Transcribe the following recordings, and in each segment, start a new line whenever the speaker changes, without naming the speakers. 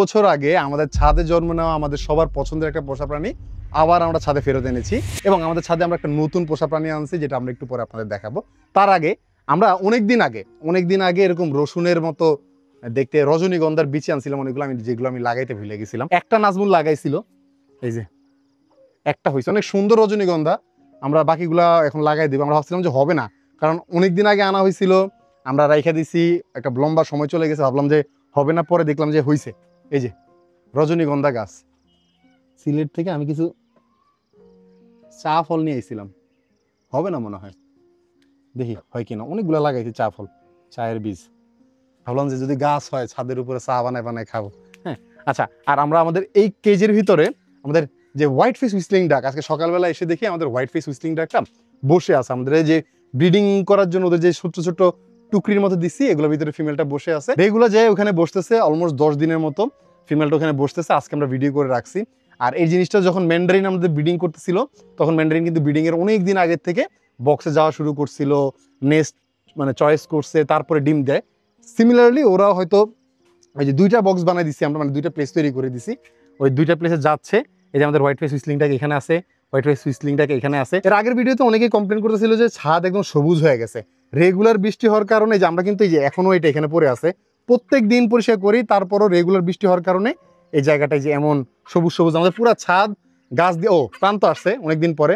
বছর আগে আমাদের ছাদে জন্ম নেওয়া আমাদের সবার পছন্দের একটা পোষা প্রাণী আবার আমরা ছাদে ফেরত এনেছি এবং আমাদের ছাদে আমরা একটা নতুন পোষা প্রাণী আনছি, যেটা আমরা একটু পরে আপনাদের দেখাবো। তার আগে আমরা অনেকদিন আগে এরকম রসুনের মতো দেখতে রজনীগন্ধার বিচি আনছিলাম অনেকগুলো, যেগুলো আমি লাগাইতে ভুলে গেছিলাম। একটা নাজমুল লাগাইছিল, এই যে একটা হয়েছে, অনেক সুন্দর রজনীগন্ধা। আমরা বাকিগুলা এখন লাগাই দিব। আমরা ভাবছিলাম যে হবে না, কারণ অনেকদিন আগে আনা হয়েছিল, আমরা রাইখা দিছি, একটা লম্বা সময় চলে গেছে, ভাবলাম যে হবে না, পরে দেখলাম যে হয়েছে। এই যে রজনীগন্ধা গাছ, সিলেট থেকে আমি কিছু চা ফল নিয়ে এসেছিলাম, হবে না মনে হয়, দেখি হয় কিনা। অনেকগুলো লাগাইছি চা ফল, চায়ের বীজ। ভাবলাম যে যদি গাছ হয় ছাদের উপরে চা বানায় খাবো। হ্যাঁ, আচ্ছা। আর আমরা আমাদের এই কেজের ভিতরে আমাদের যে হোয়াইট ফেস হুইসলিং ডাক, আজকে সকালবেলা এসে দেখি আমাদের হোয়াইট ফেস হুইসলিং ডাকটা বসে আছে। আমাদের এই যে ব্রিডিং করার জন্য ওদের যে ছোট ছোট টুকরির মতো দিছি, এগুলোর ভিতরে ফিমেলটা বসে আছে। রেগুলার যায় ওখানে বসতেছে, অলমোস্ট 10 দিনের মতো ফিমেলটা ওখানে বসতেছে। আজকে আমরা ভিডিও করে রাখছি। আর এই জিনিসটা যখন ম্যান্ডারিন আমাদের ব্রিডিং করতেছিল, তখন ম্যান্ডারিন কিন্তু ব্রিডিং এর অনেক দিন আগের থেকে বক্সে যাওয়া শুরু করছিল, নেস্ট মানে চয়েস করছে, তারপরে ডিম দেয়। সিমিলারলি ওরা হয়তো এই যে 2টা বক্স বানাই দিছি আমরা, মানে 2টা প্লেস তৈরি করে দিছি, ওই 2টা প্লেসে যাচ্ছে। এই যে আমাদের হোয়াইট ফেস হুইসলিংটাকে এখানে আছে, হোয়াইট ফেস হুইসলিংটাকে এখানে আছে। এর আগের ভিডিওতে অনেকেই কমপ্লেন করতেছিল যে ছাদ একদম সবুজ হয়ে গেছে রেগুলার বৃষ্টি হওয়ার কারণে। যে আমরা কিন্তু এই যে এখনো এটা এখানে পড়ে আছে, প্রত্যেক দিন পরিষ্কার করি, তারপরও রেগুলার বৃষ্টি হওয়ার কারণে এই জায়গাটায় যে এমন সবুজ সবুজ আমাদের পুরো ছাদ গাছ দিয়ে। ও প্রান্ত আসছে অনেকদিন পরে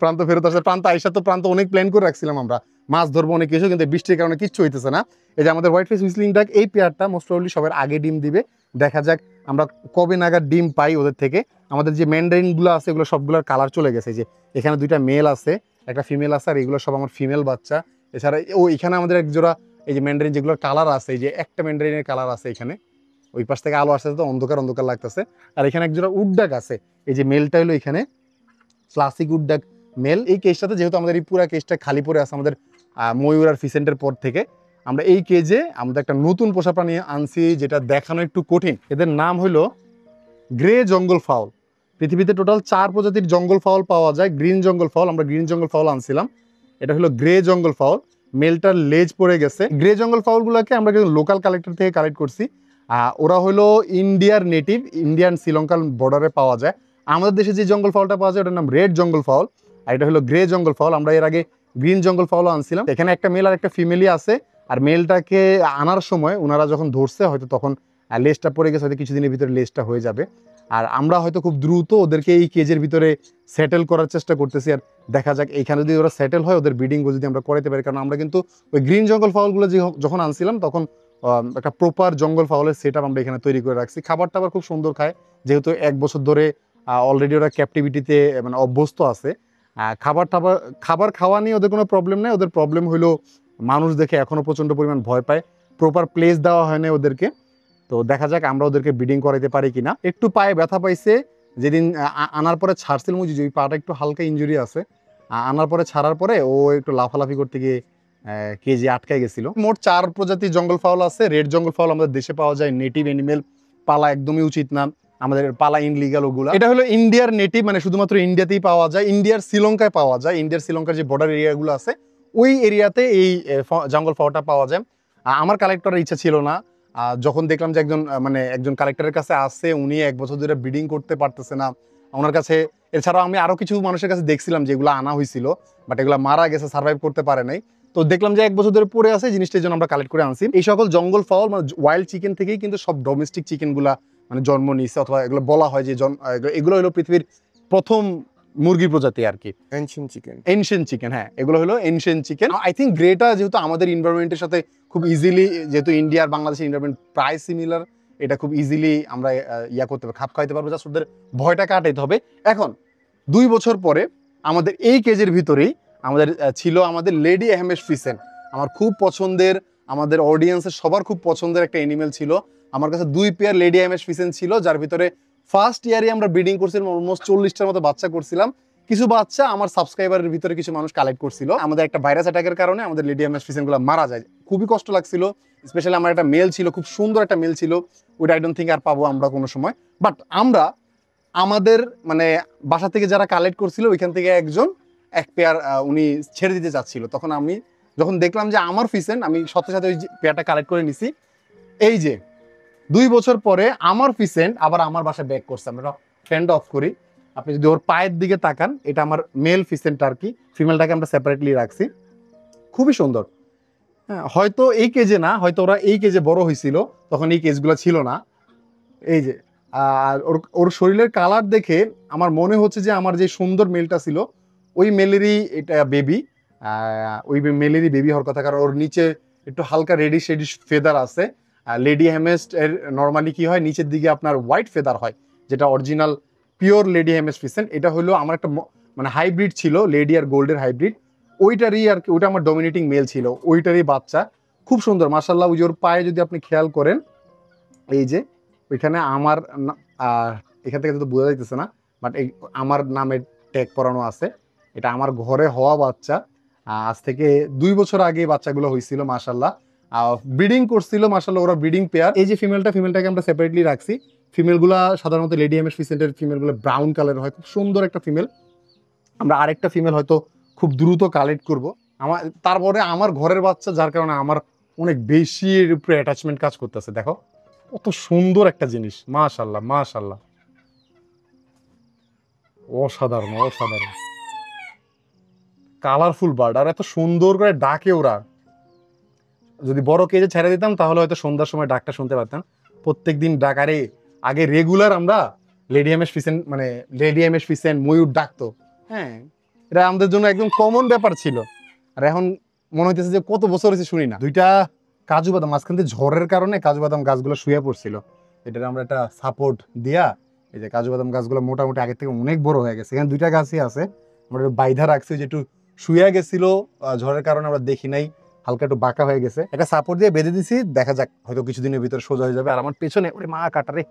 প্রান্ত ফেরত আসছে। প্রান্ত আইসা তো প্রান্ত অনেক প্ল্যান করে রাখছিলাম আমরা, মাছ ধরবো অনেক কিছু, কিন্তু বৃষ্টির কারণে কিচ্ছু হইতেছে না। এই যে আমাদের হোয়াইট ফেস হুইসলিং ডাক, এই পেয়ারটা মোস্ট প্রবাবলি সবার আগে ডিম দিবে। দেখা যাক আমরা কবে নাগাদ ডিম পাই ওদের থেকে। আমাদের যে ম্যান্ডারিনগুলো আছে এগুলো সবগুলোর কালার চলে গেছে। যে এখানে 2টা মেল আছে, একটা ফিমেল আছে, আর এগুলো সব আমার ফিমেল বাচ্চা। এছাড়া এখানে আমাদের এক জোড়া এই যে ম্যান্ডারিন যেগুলোর কালার আছে, এই যে একটা ম্যান্ডারিনের কালার আছে এখানে, ওই পাশ থেকে আলো আসতে তো অন্ধকার অন্ধকার লাগতেছে। আর এখানে এক জোড়া উডডাক আছে, এই যে মেলটা হলো এখানে ক্লাসিক উডডাক মেল। এই কেজটাতে যেহেতু আমাদের এই পুরো কেজটা খালি পড়ে আছে আমাদের ময়ূর আর ফিসেন্টের পর থেকে, আমরা এই কেজে আমাদের একটা নতুন পোষা প্রাণী আনছি, যেটা দেখানো একটু কঠিন। এদের নাম হলো গ্রে জঙ্গল ফাউল। পৃথিবীতে টোটাল 4 প্রজাতির জঙ্গল ফাউল পাওয়া যায়। গ্রিন জঙ্গল ফাউল, আমরা গ্রিন জঙ্গল ফাউল আনছিলাম। এটা হলো গ্রে জঙ্গল ফাউল, মেলটার লেজ পড়ে গেছে। গ্রে জঙ্গল ফাউলগুলোকে আমরা লোকাল কালেক্টর থেকে কালেক্ট করছি। ওরা হলো ইন্ডিয়ার নেটিভ, ইন্ডিয়ান শ্রীলঙ্কার বর্ডারে পাওয়া যায়। আমাদের দেশে যে জঙ্গল ফাউলটা পাওয়া যায় ওটার নাম রেড জঙ্গল ফাউল, আর এটা হলো গ্রে জঙ্গল ফাউল। আমরা এর আগে গ্রিন জঙ্গল ফাউলও আনছিলাম। এখানে একটা মেল আর একটা ফিমেলই আছে। আর মেলটাকে আনার সময় ওনারা যখন ধরছে হয়তো তখন লেজটা পড়ে গেছে, হয়তো কিছুদিনের ভিতরে লেজটা হয়ে যাবে। আর আমরা হয়তো খুব দ্রুত ওদেরকে এই কেজের ভিতরে সেটেল করার চেষ্টা করতেছি। আর দেখা যাক এইখানে যদি ওরা সেটেল হয়, ওদের ব্রিডিং যদি আমরা করাতে পারি। কারণ আমরা কিন্তু ওই গ্রিন জঙ্গল ফাউলগুলো যখন আনছিলাম তখন একটা প্রপার জঙ্গল ফাউলের সেট আপ আমরা এখানে তৈরি করে রাখছি। খাবার টাবার খুব সুন্দর খায়, যেহেতু 1 বছর ধরে অলরেডি ওরা ক্যাপটিভিটিতে মানে অভ্যস্ত আছে। খাবার খাওয়া নিয়ে ওদের কোনো প্রবলেম নেই। ওদের প্রবলেম হলো মানুষ দেখে এখনো প্রচণ্ড পরিমাণ ভয় পায়, প্রপার প্লেস দেওয়া হয় না ওদেরকে। তো দেখা যাক আমরা ওদেরকে ব্রিডিং করাইতে পারি কিনা। একটু পায়ে ব্যথা পাইছে যেদিন আনার পরে ছাড়ছিলাম, ওই পাটা একটু হালকা ইনজুরি আছে। আনার পরে ছাড়ার পরে ও একটু লাফালাফি করতে গিয়ে কেজি আটকায় গেছিল। মোট 4 প্রজাতির জঙ্গল ফাউল আছে। রেড জঙ্গল ফাউল আমাদের দেশে পাওয়া যায়, নেটিভ অ্যানিমেল, পালা একদমই উচিত না, আমাদের পালা ইনলিগাল ওগুলা। এটা হলো ইন্ডিয়ার নেটিভ, মানে শুধুমাত্র ইন্ডিয়াতেই পাওয়া যায়, ইন্ডিয়ার শ্রীলঙ্কায় পাওয়া যায়। ইন্ডিয়ার শ্রীলঙ্কার যে বর্ডার এরিয়াগুলো আছে ওই এরিয়াতে এই জঙ্গল ফাউলটা পাওয়া যায়। আমার কালেক্টরের ইচ্ছা ছিল না, যখন দেখলাম যে একজন কালেক্টরের কাছে আসছে, উনি 1 বছর ধরে ব্রিডিং করতে পারতেছে না ওনার কাছে। এছাড়াও আমি আরো কিছু মানুষের কাছে দেখছিলাম যেগুলো আনা হয়েছিল, বাট এগুলো মারা গেছে, সার্ভাইভ করতে পারে নাই। তো দেখলাম যে 1 বছর ধরে পড়ে আছে জিনিসটার জন্য আমরা কালেক্ট করে আনছি। এই সকল জঙ্গল ফাউল মানে ওয়াইল্ড চিকেন থেকেই কিন্তু সব ডোমেস্টিক চিকেনগুলা মানে জন্ম নিচ্ছে, অথবা এগুলো বলা হয় যে এগুলো হলো পৃথিবীর প্রথম মুরগি প্রজাতি আর কি, এনশিয়েন্ট চিকেন। হ্যাঁ, এগুলো হলো ancient chicken. I think Greta যেহেতু আমাদের এনভায়রনমেন্টের সাথে খুব ইজিলি, যেহেতু ইন্ডিয়া আর বাংলাদেশের এনভায়রনমেন্ট প্রায় সিমিলার, এটা খুব ইজিলি আমরা করতে পারবো, খাপ খাইতে পারবো, জাস্ট ওদের ভয়টা কাটাইতে হবে। এখন 2 বছর পরে আমাদের এই কেজের ভিতরেই ছিল আমাদের লেডি আহমেদ ফিসেন। আমার খুব পছন্দের, আমাদের অডিয়েন্সের সবার খুব পছন্দের একটা এনিমেল ছিল। আমার কাছে 2 পেয়ার লেডি আহমেদ ফিসেন ছিল, যার ভিতরে ফার্স্ট ইয়ারে আমরা ব্রিডিং করছিলাম, অলমোস্ট 40টার মতো বাচ্চা করছিলাম। কিছু বাচ্চা আমার সাবস্ক্রাইবারের ভিতরে কিছু মানুষ কালেক্ট করছিল। আমাদের একটা ভাইরাস অ্যাটাকের কারণে আমাদের লেডি আহমেদ ফিসেনগুলো মারা যায়, খুবই কষ্ট লাগছিল। স্পেশালি আমার একটা মেল ছিল, খুব সুন্দর একটা মেল ছিল, ওইটা আই ডোন্ট থিঙ্ক আর পাবো আমরা কোনো সময়। বাট আমরা আমাদের মানে বাসা থেকে যারা কালেক্ট করছিল ওইখান থেকে এক পেয়ার উনি ছেড়ে দিতে চাচ্ছিল। তখন আমি যখন দেখলাম যে আমার ফিসেন, আমি সাথে সাথে ওই পেয়ারটা কালেক্ট করে নিছি। এই যে 2 বছর পরে আমার ফিসেন্ট আবার আমার বাসায় ব্যাক করছে। আমরা ফ্যানটা অফ করি, আপনি যদি ওর পায়ের দিকে তাকান, এটা আমার মেল ফিসেন্ট টার্কি, ফিমেলটাকে আমরা সেপারেটলি রাখছি, খুবই সুন্দর। হ্যাঁ, হয়তো এই কেজে না, হয়তো ওরা এই কেজে বড় হয়েছিল, তখন এই কেজগুলো ছিল না। এই যে আর ওর ওর শরীরের কালার দেখে আমার মনে হচ্ছে যে আমার যে সুন্দর মেলটা ছিল ওই মেলেরই এটা বেবি, ওই মেলেরই বেবি হওয়ার কথা, কারণ ওর নিচে একটু হালকা রেডিশ রেডিশ ফেদার আছে। লেডি হ্যামেস্ট এর নর্মালি কি হয়, নিচের দিকে আপনার হোয়াইট ফেদার হয়, যেটা অরিজিনাল পিওর লেডি হ্যামেস্ট ফিসেন্ট। এটা হলো আমার একটা মানে হাইব্রিড ছিল, লেডি আর গোল্ডের হাইব্রিড, ওইটারই আর কি, ওইটা আমার ডমিনেটিং মেল ছিল, ওইটারই বাচ্চা। খুব সুন্দর মাশাআল্লাহ। ওই যে ওর পায়ে যদি আপনি খেয়াল করেন, এই যে ওইখানে আমার এখান থেকে তো বোঝা যাইতেছে না, বাট এই আমার নামের ট্যাগ পরানো আছে। এটা আমার ঘরে হওয়া বাচ্চা, আজ থেকে 2 বছর আগে বাচ্চাগুলো হয়েছিল মাশাআল্লাহ, ব্রিডিং করছিল মাশাআল্লাহ, ওরা ব্রিডিং পেয়ার। এই যে ফিমেলটাকে আমরা সেপারেটলি রাখছি। ফিমেলগুলা সাধারণত লেডি হ্যামেস্ট ফিসেন্টের ফিমেলগুলো ব্রাউন কালারের হয়, খুব সুন্দর একটা ফিমেল। আমরা আরেকটা ফিমেল হয়তো খুব দ্রুত কালেক্ট করব। আমার তারপরে আমার ঘরের বাচ্চা, যার কারণে আমার অনেক বেশি এর উপরে অ্যাটাচমেন্ট কাজ করতেছে। দেখো কত সুন্দর একটা জিনিস, মাশাআল্লাহ মাশাআল্লাহ, অসাধারণ অসাধারণ কালারফুল বার্ড, আর এত সুন্দর করে ডাকে ওরা। যদি বড় কেজে ছেড়ে দিতাম তাহলে হয়তো সন্ধ্যার সময় ডাকটা শুনতে পারতাম। প্রত্যেকদিন ডাকারে আগে রেগুলার আমরা লেডি হ্যামেস্ট ফিসেন্ট, মানে লেডি হ্যামেস্ট ফিসেন্ট ময়ূর ডাকতো। হ্যাঁ, এটা আমাদের জন্য একদম কমন ব্যাপার ছিল। আর এখন মনে হইতেছে যে কত বছর হয়েছে শুনি না। দুইটা কাজু বাদাম, মাঝখান থেকে ঝড়ের কারণে কাজু বাদাম গাছগুলো শুয়ে পড়ছিল, এটার আমরা একটা সাপোর্ট দিয়া এই যে কাজু বাদাম গাছগুলো মোটামুটি আগের থেকে অনেক বড় হয়ে গেছে। এখানে দুইটা গাছই আছে, আমরা বাইধা রাখছি, যে একটু শুয়ে গেছিল ঝড়ের কারণে, আমরা দেখি নাই, হালকা একটু বাঁকা হয়ে গেছে। একটা সাপোর্ট দিয়ে বেঁধে দিছি, দেখা যাক হয়তো কিছুদিনের ভিতরে সোজা হয়ে যাবে। আর আমার পেছনে ওরে মা কাটারে,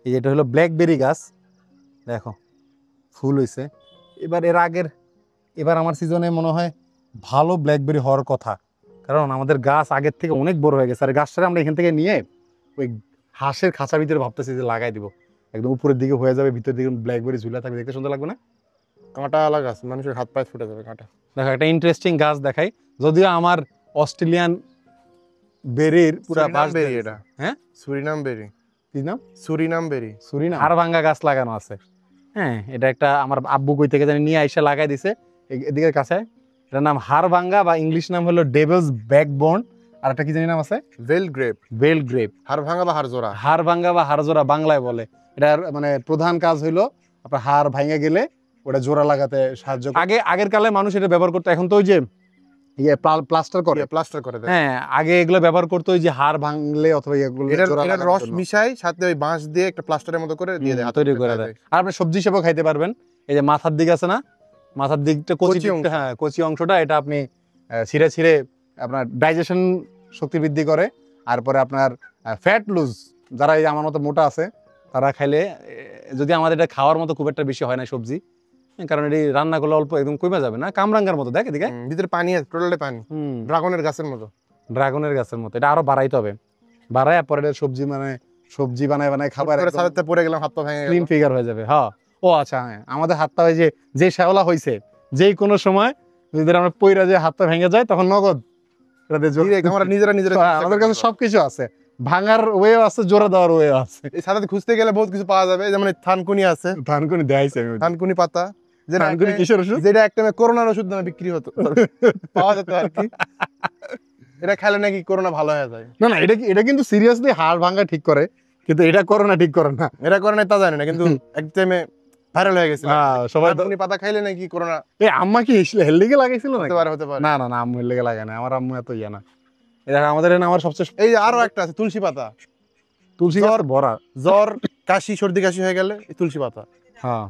এই যেটা হলো ব্ল্যাকবেরি গাছ, দেখো ফুল হয়েছে। এবার আমার সিজনে মনে হয় ভালো ব্ল্যাকবেরি হওয়ার কথা, কারণ আমাদের গাছ আগের থেকে অনেক বড় হয়ে গেছে। আর গাছটা আমরা এখান থেকে নিয়ে ওই হাঁসের খাঁচার ভিতরে ভাবতেছি যে লাগাই দিব, একদম উপরের দিকে হয়ে যাবে, ভিতর দিকে ব্ল্যাকবেরি ঝুলে থাকবে, দেখতে সুন্দর লাগবে না?
কাঁটা আলাদা গাছ, মানুষের হাত পায়ে ফুটে যাবে কাঁটা।
দেখো একটা ইন্টারেস্টিং গাছ দেখাই, যদিও আমার অস্ট্রেলিয়ান বেরির পুরো বাস
বেরি, এটা
হ্যাঁ
সুরিনাম বেরি।
কি নাম?
সুরিনাম বেরি।
সুরিনাম। হাড়ভাঙ্গা গাছ লাগানো আছে। হ্যাঁ, এটা একটা আমার আব্বু কই থেকে জানি নিয়ে আইসা লাগাই দিছে এদিকে কাছে। এটার নাম হাড়ভাঙ্গা, বা ইংলিশ নাম হলো ডেভিলস ব্যাকবোন। আর একটা কি জানি নাম আছে,
বেল গ্রেপ।
বেল গ্রেপ,
হাড় ভাঙা বা হাড় জোড়া।
হাড়ভাঙ্গা বা হাড়জোড়া বাংলায় বলে। এটার মানে প্রধান কাজ হইলো আপনার হাড় ভাঙে গেলে ওটা জোড়া লাগাতে সাহায্য করে। আগের কালে মানুষ এটা ব্যবহার করতো, এখন তো ওই যে প্লাস্টার করে,
প্লাস্টার করে দেয়।
হ্যাঁ, আগে এগুলো ব্যবহার করতো ওই যে হাড় ভাঙলে অথবা এগুলো
এটার রস মিশাই সাথে ওই বাঁশ দিয়ে একটা প্লাস্টারের মতো করে দিয়ে দেয়,
তৈরি করে দেয়। আর আপনি সবজি হিসেবে খাইতে পারবেন। এই যে মাথার দিক আছে না, মাথার দিকটা কচি, হ্যাঁ কচি অংশটা, এটা আপনি ছিঁড়ে ছিঁড়ে আপনার ডাইজেশন শক্তি বৃদ্ধি করে। আর পরে আপনার ফ্যাট লুজ, যারা এই আমার মতো মোটা আছে তারা খাইলে, যদি আমাদের এটা খাওয়ার মতো খুব একটা বেশি হয় না সবজি, কারণ এটি রান্না করলে অল্প একদম কমে যাবে না, কামরাঙ্গার মতো। দেখ এদিকে
ভিতরে পানি আছে, টোটালে পানি, ড্রাগনের গাছের মতো।
ড্রাগনের গাছের মতো, এটা আরো বাড়াইতে হবে, বাড়ায় পরে সবজি মানে সবজি বানায় বানায় খাবার,
সাথে পড়ে গেলাম, হাত পা ভেঙে গেল,
স্লিম ফিগার হয়ে যাবে। হ্যাঁ, ও আচ্ছা, হ্যাঁ, আমাদের হাত পা যে শ্যাওলা হয়েছে, যেই কোনো সময় যদি আমরা পইরা যে হাত পা ভেঙে যায়, তখন নগদ
আমরা নিজেরা
আমাদের কাছে সবকিছু আছে, ভাঙার ওয়েও আছে, জোড়া দেওয়ার ওয়েও আছে।
এই সাথে খুঁজতে গেলে বহুত কিছু পাওয়া যাবে, যেমন থানকুনি আছে,
থানকুনি দেখাইছে,
থানকুনি পাতা,
থানকুনি কিসের ওষুধ,
যেটা একটা করোনার ওষুধ নামে বিক্রি হতো, পাওয়া যেত আর কি। এটা খেলে নাকি করোনা ভালো হয়ে যায়।
না, এটা কিন্তু সিরিয়াসলি হাড় ভাঙা ঠিক করে, কিন্তু এটা করোনা ঠিক করে না।
এটা করোনা তা জানি না, কিন্তু এক টাইমে ভাইরাল হয়ে গেছিল
সবাই।
থানকুনি পাতা খাইলে নাকি করোনা।
এই আম্মা কি হেলদিকে লাগাইছিল না?
হতে পারে।
না, আম্মু হেলদিকে লাগায় না, আমার আম্মু এত ইয়া না। আমাদের আমার সবচেয়ে
এই যে আরো একটা আছে তুলসী পাতা,
তুলসী গাছ ভরা,
জ্বর কাশি সর্দি কাশি হয়ে গেলে তুলসী পাতা।
হ্যাঁ,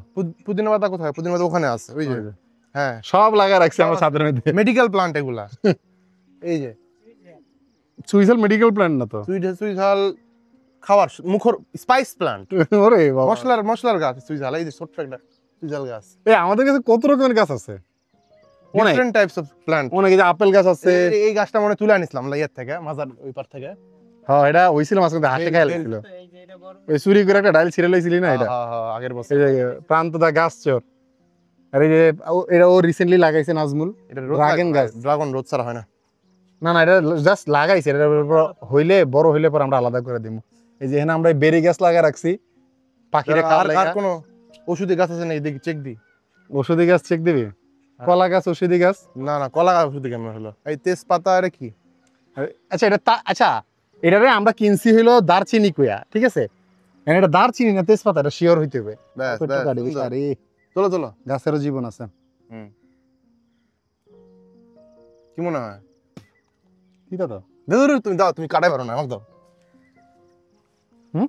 পুদিনা পাতা কোথায়? পুদিনা পাতা ওখানে আছে, ওই যে, হ্যাঁ,
সব লাগা রাখছে আমার ছাদের মধ্যে,
মেডিকেল প্লান্ট এগুলা। এই যে
সুইজাল মেডিকেল প্ল্যান্ট না তো,
সুইঝাল খাওয়ার মুখর স্পাইস প্লান্ট।
ওরে বাবা,
মশলার গাছ সুইঝাল, এই যে ছোট্ট একটা সুইঝাল গাছ।
এই আমাদের কাছে কত রকমের গাছ আছে,
ডিফারেন্ট টাইপস অফ প্লান্ট।
অনেক, যে আপেল গাছ আছে।
এই গাছটা মনে তুলে আনিছিলাম লাইয়ার থেকে, মাজার ওই পার থেকে।
হ্যাঁ, এটা হইছিল মাঝখানে হাতে খাইয়া লাগছিল, ওই চুরি করে একটা ডাইল ছিঁড়ে লইছিলি না, এটা
আগের বছর।
এই যে প্রান্তদা গাছ চোর। আর এই যে এটা ও রিসেন্টলি লাগাইছে নাজমুল,
এটা
ড্রাগন গাছ।
ড্রাগন রোদ ছাড়া হয় না।
না, এটা জাস্ট লাগাইছে, এটা হইলে বড় হইলে পর আমরা আলাদা করে দিব। এই যে এখানে আমরা বেরি গাছ লাগা রাখছি পাখিরা
আর
খাওয়ার
আর
লাগা।
কোনো ওষুধি গাছ আছে নাকি দেখি চেক দি।
ওষুধি গাছ চেক দিবি? কলা গাছ ওষুধি গাছ?
না না, কলা গাছ ওষুধি কেমন হলো? এই তেজপাতা আরে কি?
আচ্ছা আচ্ছা এটারে আমরা কিনছি হইলো দারচিনি কুয়া, ঠিক আছে? এটা দারচিনি না তেজপাতা, এটা শিওর হইতে হবে।
ব্যাস
কত
ব্যাস,
টাকা দিবি?
সুন্দর।
আরে
চলো চলো।
গাছেরও জীবন আছে।
কি মনে হয়?
কি দাদা?
ধুর, তুমি দাও, তুমি কাটাই পারো না, আমাকে দাও।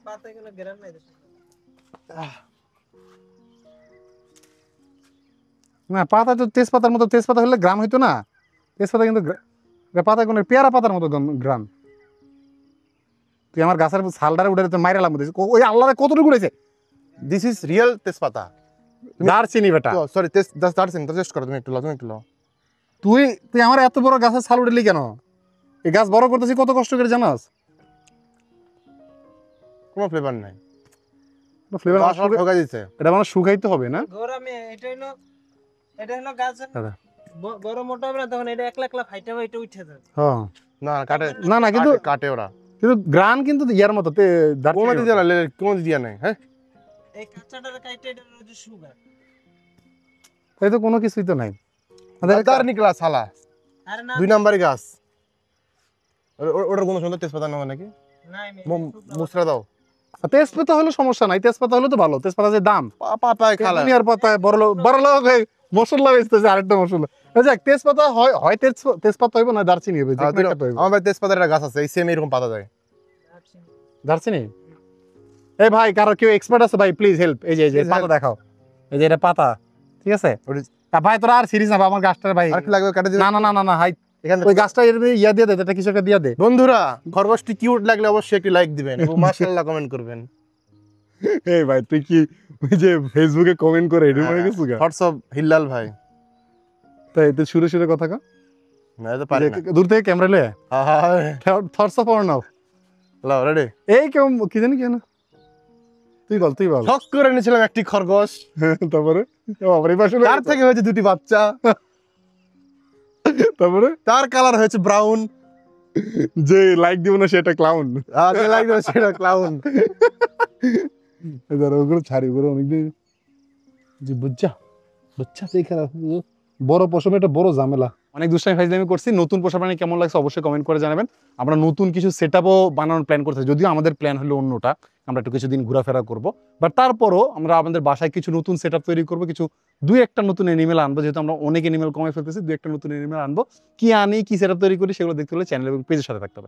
পাতাগুলো গ্রাম নাই তো।
না পাতা তো তেজপাতার মতো, তেজপাতা হলে গ্রাম হইতো না। তেজপাতা কিন্তু পাতা কোনো পেয়ারা পাতার মতো গ্রাম। তুই আমার গাছের ছালটারে উঠে মাইরালাম, ওই আল্লাহরে কতটুকু উড়েছে।
দিস ইজ রিয়েল তেজপাতা।
দারচিনি বেটা,
সরি, দারচিনি টেস্ট করো, তুমি একটু লাও, তুমি একটু লাও।
তুই তুই আমার এত বড় গাছের ছাল উঠেলি কেন? এই গাছ বড় করতেছি কত কষ্ট করে, জানাস?
কোনো ফ্লেভার নাই,
ফ্লেভার
ঠকা দিচ্ছে।
এটা মানে শুকাইতে হবে না?
গরমে এটা হলো গাছের
দাদা।
বড় মোটা হবে না, তখন এটা একলা একলা ফাইটা হবে, এটা উঠে যাবে।
হ্যাঁ
না কাটে,
না না কিন্তু
কাটে ওরা।
কিন্তু গ্রান কিন্তু ইয়ার মতো
কোনো দিয়ে না, কোনো দিয়ে নাই। হ্যাঁ,
এই কাঁচাটার কাইটে এটা রোজ সুগার।
তাই তো কোনো কিছুই তো নাই।
দার নিকলা সালা,
আরে না
2 নাম্বারই গাছ। ওটার কোনো সুন্দর তেজপাতা নেওয়া নাকি?
নাই
মুসরা দাও।
তেজপাতা হলে সমস্যা নাই, তেজপাতা হলে তো ভালো। তেজপাতা যে দাম,
পাতায় খালা।
দুনিয়ার পাতায় বড় লোক হয়ে মশলা বেচতেছে, আরেকটা মশলা। যাক, তেজপাতা হয় তেজপাতা হইব না দারচিনি হইবে, যে কোনো একটা হইব।
আমার বাড়ি তেজপাতার একটা গাছ আছে, এই সেম এরকম পাতা যায়।
দারচিনি? এই ভাই, কারো কেউ এক্সপার্ট আছে ভাই, প্লিজ হেল্প। এই যে পাতা দেখাও, এই যে এটা পাতা, ঠিক আছে? ভাই তোরা আর সিরিজ না, আমার গাছটার ভাই
আর কি লাগবে কাটে দিবে।
না না না না না হাই,
এখানে
ওই গাছটা এর ইয়া দিয়ে দে, এটা কিছু একটা দিয়া দে।
বন্ধুরা, খরগোশটি কিউট লাগলে অবশ্যই একটি লাইক দিবেন এবং মাশাআল্লাহ কমেন্ট করবেন।
এই ভাই তুই কি ওই যে ফেসবুকে কমেন্ট করে এডি মরে গেছিস গা?
থটস অফ হিল্লাল ভাই।
তাই তুই সুরে কথা কা,
না এটা পারি না।
দূর থেকে ক্যামেরা লয়ে
হ্যাঁ,
থটস অফ অর নাও।
লাও রেডি।
এই কেউ কি জানি কেন, তুই বল।
শখ করে এনেছিলাম একটি খরগোশ,
তারপরে আমার এই পাশে
তার থেকে হয়েছে 2টি বাচ্চা,
তারপরে
তার কালার হয়েছে ব্রাউন।
যে লাইক দিব না সেটা ক্লাউন।
আগে লাগবে সেটা ক্লাউন।
এবার ওগুলো ছাড়ি, ওগুলো অনেকদিন যে বাচ্চা দেখা বড় পশমে একটা বড় ঝামেলা। অনেক দুষ্টামি ফাইজলামি করছি। নতুন পোষা প্রাণী কেমন লাগছে অবশ্যই কমেন্ট করে জানাবেন। আমরা নতুন কিছু সেটআপও বানানোর প্ল্যান করতেছি, যদিও আমাদের প্ল্যান হলো অন্যটা, আমরা একটু কিছুদিন ঘোরাফেরা করব। বাট তারপরও আমরা আমাদের বাসায় কিছু নতুন সেটআপ তৈরি করব, কিছু 2-1টা নতুন এনিমেল আনবো, যেহেতু আমরা অনেক এনিমেল কমে ফেলতেছি। 2-1টা নতুন এনিমেল আনবো। কি আনি, কি সেটআপ তৈরি করি, সেগুলো দেখতে হলে চ্যানেল এবং পেজের সাথে থাকতে হবে।